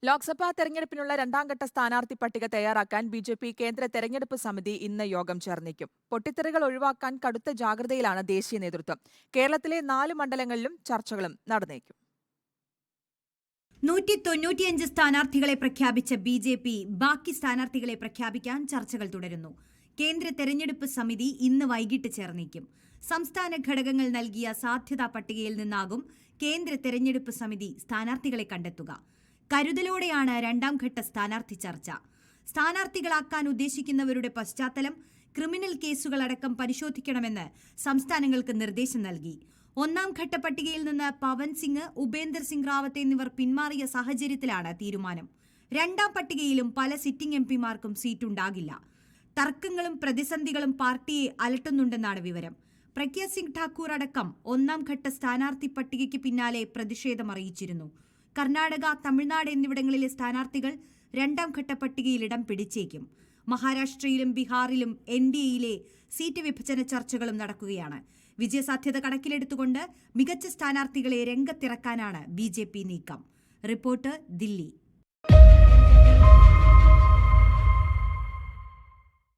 ലോക്സഭാ തെരഞ്ഞെടുപ്പിനുള്ള രണ്ടാംഘട്ട സ്ഥാനാർത്ഥി പട്ടിക തയ്യാറാക്കാൻ ബി.ജെ.പി കേന്ദ്ര തെരഞ്ഞെടുപ്പ് സമിതി ഇന്ന് യോഗം ചേർന്നേക്കും. പൊട്ടിത്തെറികൾ ഒഴിവാക്കാൻ കടുത്ത ജാഗ്രതയിലാണ് ദേശീയ നേതൃത്വം. കേരളത്തിലെ 4 മണ്ഡലങ്ങളിലും ചർച്ചകളും നടന്നേക്കും. 195 സ്ഥാനാർത്ഥികളെ പ്രഖ്യാപിച്ച ബി.ജെ.പി ബാക്കി സ്ഥാനാർത്ഥികളെ പ്രഖ്യാപിക്കാൻ ചർച്ചകൾ തുടരുന്നു. കേന്ദ്ര തെരഞ്ഞെടുപ്പ് സമിതി ഇന്ന് വൈകിട്ട് ചേർന്നേക്കും. സംസ്ഥാന ഘടകങ്ങൾ നൽകിയ സാധ്യതാ പട്ടികയിൽ നിന്നാകും കേന്ദ്ര തെരഞ്ഞെടുപ്പ് സമിതി സ്ഥാനാർത്ഥികളെ കണ്ടെത്തുക. കരുതലോടെയാണ് രണ്ടാംഘട്ട സ്ഥാനാർത്ഥി ചർച്ച. സ്ഥാനാർത്ഥികളാക്കാൻ ഉദ്ദേശിക്കുന്നവരുടെ പശ്ചാത്തലം, ക്രിമിനൽ കേസുകളടക്കം പരിശോധിക്കണമെന്ന് സംസ്ഥാനങ്ങൾക്ക് നിർദ്ദേശം നൽകി. ഒന്നാം ഘട്ട പട്ടികയിൽ നിന്ന് പവൻ സിംഗ്, ഉപേന്ദർ സിംഗ് റാവത്ത് എന്നിവർ പിന്മാറിയ സാഹചര്യത്തിലാണ് തീരുമാനം. രണ്ടാം പട്ടികയിലും പല സിറ്റിംഗ് എംപിമാർക്കും സീറ്റുണ്ടാകില്ല. തർക്കങ്ങളും പ്രതിസന്ധികളും പാർട്ടിയെ അലട്ടുന്നുണ്ടെന്നാണ് വിവരം. പ്രഗ്യ സിംഗ് ഠാക്കൂർ അടക്കം ഒന്നാം ഘട്ട സ്ഥാനാർത്ഥി പട്ടികയ്ക്ക് പിന്നാലെ പ്രതിഷേധമറിയിച്ചിരുന്നു. കർണാടക, തമിഴ്നാട് എന്നിവിടങ്ങളിലെ സ്ഥാനാർത്ഥികൾ രണ്ടാം ഘട്ട പട്ടികയിൽ ഇടം പിടിച്ചേക്കും. മഹാരാഷ്ട്രയിലും ബീഹാറിലും NDAയിലെ സീറ്റ് വിഭജന ചർച്ചകളും നടക്കുകയാണ്. വിജയസാധ്യത കണക്കിലെടുത്തുകൊണ്ട് മികച്ച സ്ഥാനാർത്ഥികളെ രംഗത്തിറക്കാനാണ് BJP നീക്കം. റിപ്പോർട്ട് ദില്ലി.